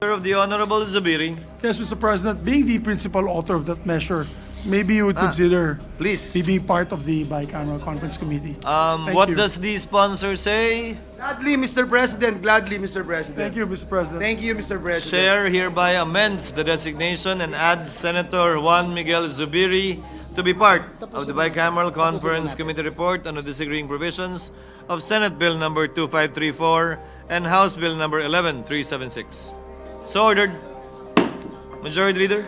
of the Honorable Zubiri. Yes, Mr. President, being the principal author of that measure, maybe you would consider Please. me being part of the Bicameral Conference Committee. Thank What you. does the sponsor say? Gladly, Mr. President. Gladly, Mr. President. Thank you, Mr. President. Thank you, Mr. President. Chair hereby amends the designation and adds Senator Juan Miguel Zubiri to be part of the Bicameral Conference Committee report on the disagreeing provisions of Senate Bill number 2534 and House Bill number 11376. So ordered. Majority Leader.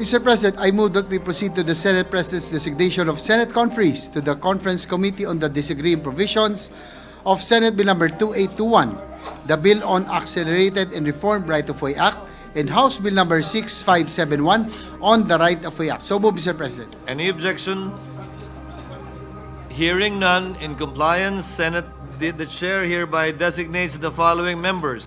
Mr. President, I move that we proceed to the Senate President's designation of Senate conferees to the Conference Committee on the Disagreeing Provisions of Senate Bill number 2821, the Bill on Accelerated and Reformed Right-of-Way Act, and House Bill number 6571 on the Right-of-Way Act. So move, Mr. President. Any objection? Hearing none, in compliance, the Chair hereby designates the following members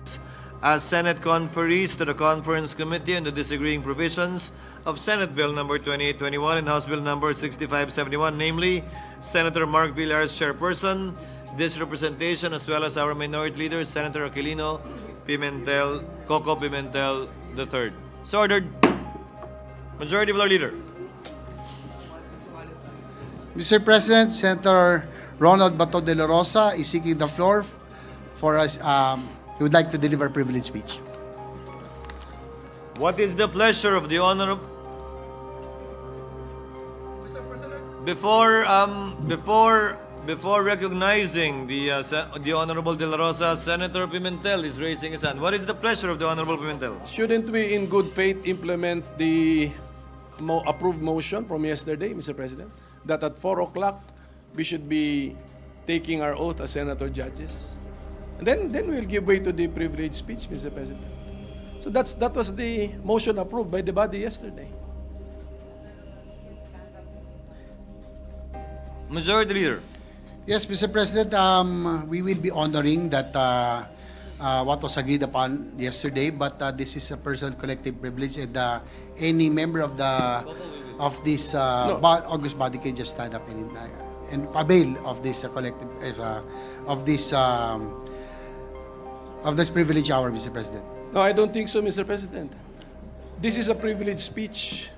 as Senate conferees to the Conference Committee on the Disagreeing Provisions of Senate Bill number 2821 and House Bill number 6571, namely Senator Mark Villar's chairperson, this representation, as well as our minority leader, Senator Aquilino Coco Pimentel III. So ordered. Majority Floor Leader. Mr. President, Senator Ronald Bato de la Rosa is seeking the floor for us. He would like to deliver a privilege speech. What is the pleasure of the honorable? Before recognizing the Honorable De La Rosa, Senator Pimentel is raising his hand. What is the pleasure of the Honorable Pimentel? Shouldn't we, in good faith, implement the approved motion from yesterday, Mr. President, that at 4 o'clock we should be taking our oath as senator judges? And then we'll give way to the privilege speech, Mr. President. So that was the motion approved by the body yesterday. Majority Leader. Yes, Mr. President, we will be honoring that what was agreed upon yesterday, but this is a personal collective privilege, and any member of this August body can just stand up and avail of this collective of this privilege hour, Mr. President. No, I don't think so, Mr. President. This is a privilege speech.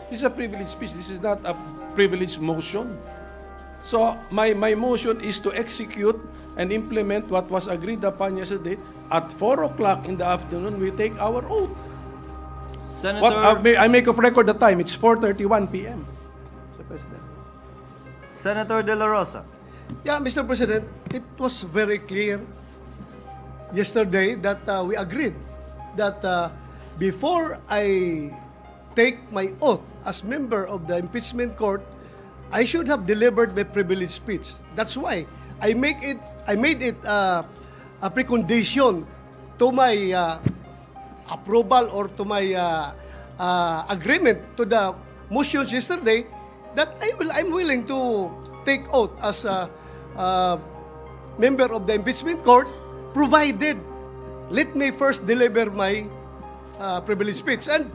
This is a privilege speech. This is not a privilege motion. So my motion is to execute and implement what was agreed upon yesterday. At 4 o'clock in the afternoon, we take our oath. Senator. I make of record the time. It's 4:31 p.m. Mr. President. Senator De La Rosa. Yeah, Mr. President, it was very clear yesterday that we agreed that before I take my oath as member of the impeachment court, I should have delivered my privilege speech. That's why I made it a precondition to my approval or to my agreement to the motions yesterday that I'm willing to take oath as a member of the impeachment court, provided let me first deliver my privilege speech. And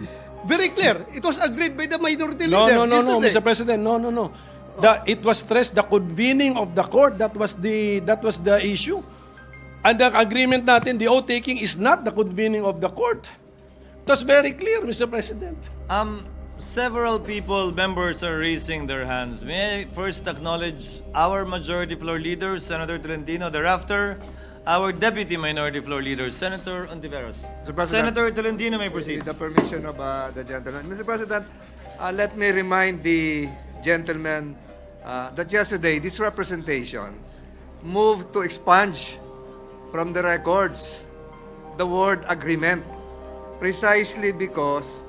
very clear, it was agreed by the minority leader No, yesterday. Mr. President, no. It was stressed the convening of the court. That was the issue. And the agreement natin, the oath taking is not the convening of the court. It was very clear, Mr. President. Several members are raising their hands. May I first acknowledge our Majority Floor Leader, Senator Tolentino. Thereafter, our Deputy Minority Floor Leader, Senator Ontiveros. Senator Tolentino may proceed. With the permission of the gentleman. Mr. President, let me remind the gentleman that yesterday this representation moved to expunge from the records the word agreement, precisely because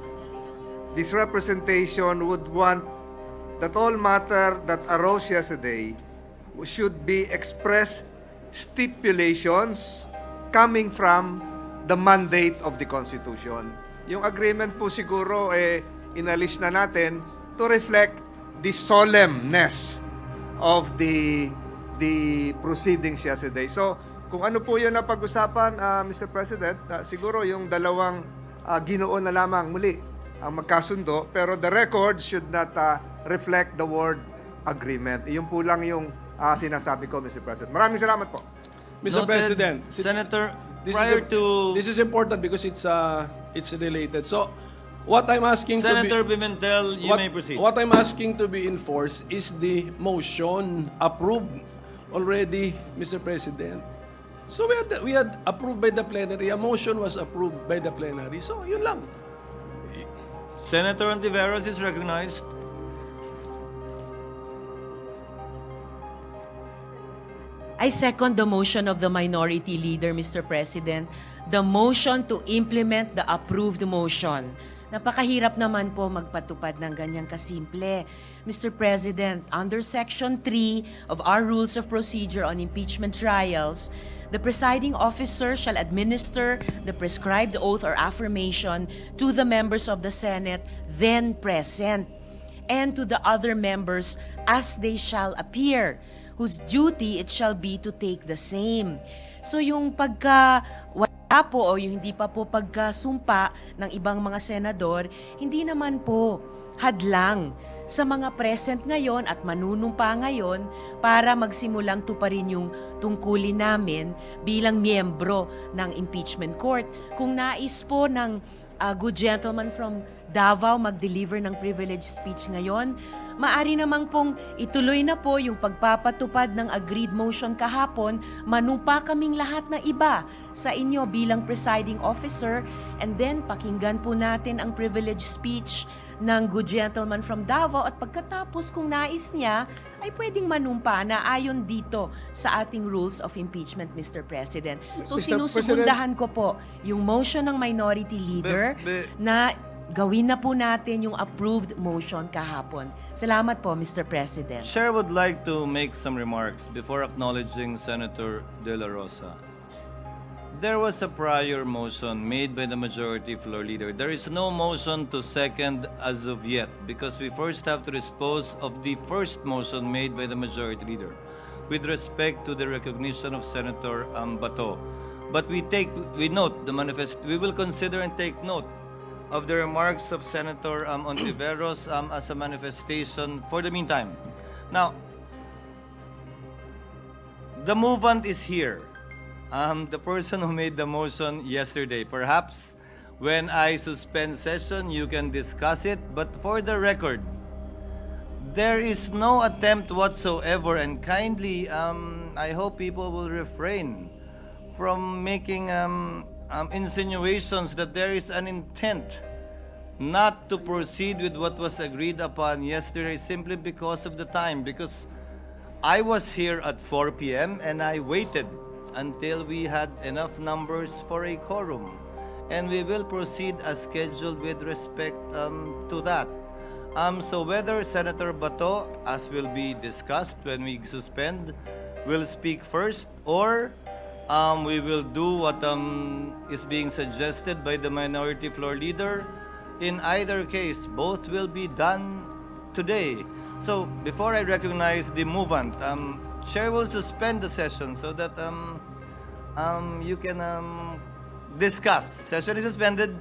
this representation would want that all matter that arose yesterday should be expressed stipulations coming from the mandate of the Constitution. Yung agreement po siguro inalis na natin to reflect the solemnness of the proceedings yesterday. So, kung ano po yun na pag-usapan, Mr. President, siguro yung dalawang ginoon na lamang muli ang magkasundo, pero the record should not reflect the word agreement. Iyon po lang yung sinasabi ko, Mr. President. Maraming salamat po. Mr. Noted. President, Senator, This is important because it's related. So, what I'm asking Senator to be... Pimentel, you may proceed. What I'm asking to be enforced is the motion approved already, Mr. President. So we had approved by the plenary. A motion was approved by the plenary. So yun lang. Senator Ontiveros is recognized. I second the motion of the minority leader, Mr. President. The motion to implement the approved motion. Napakahirap naman po magpatupad ng ganyang kasimple. Mr. President, under Section 3 of our Rules of Procedure on Impeachment Trials, the presiding officer shall administer the prescribed oath or affirmation to the members of the Senate then present and to the other members as they shall appear, whose duty it shall be to take the same. So yung pagka wala po o yung hindi pa po pagkasumpa ng ibang mga senador, hindi naman po hadlang sa mga present ngayon at manunumpa ngayon para magsimulang tuparin yung tungkulin namin bilang miyembro ng impeachment court. Kung nais po ng good gentleman from Davao mag-deliver ng privilege speech ngayon, maari namang pong ituloy na po yung pagpapatupad ng agreed motion kahapon, manumpa kaming lahat na iba sa inyo bilang presiding officer, and then pakinggan po natin ang privilege speech ng good gentleman from Davao at pagkatapos kung nais niya ay pwedeng manumpa na ayon dito sa ating rules of impeachment, Mr. President. So Mr. sinusugundahan ko po yung motion ng minority leader na gawin na po natin yung approved motion kahapon. Salamat po, Mr. President. Chair would like to make some remarks before acknowledging Senator De La Rosa. There was a prior motion made by the majority floor leader. There is no motion to second as of yet because we first have to dispose of the first motion made by the majority leader with respect to the recognition of Senator Bato. But we note the manifest. We will consider and take note of the remarks of Senator Ontiveros as a manifestation for the meantime. Now, the movant is here. The person who made the motion yesterday. Perhaps when I suspend session, you can discuss it. But for the record, there is no attempt whatsoever, and kindly, I hope people will refrain from making insinuations that there is an intent not to proceed with what was agreed upon yesterday simply because of the time. Because I was here at 4 p.m. and I waited until we had enough numbers for a quorum. And we will proceed as scheduled with respect to that. So whether Senator Bato, as will be discussed when we suspend, will speak first, or we will do what is being suggested by the minority floor leader. In either case, both will be done today. So before I recognize the movant, Chair will suspend the session so that you can discuss. Session is suspended.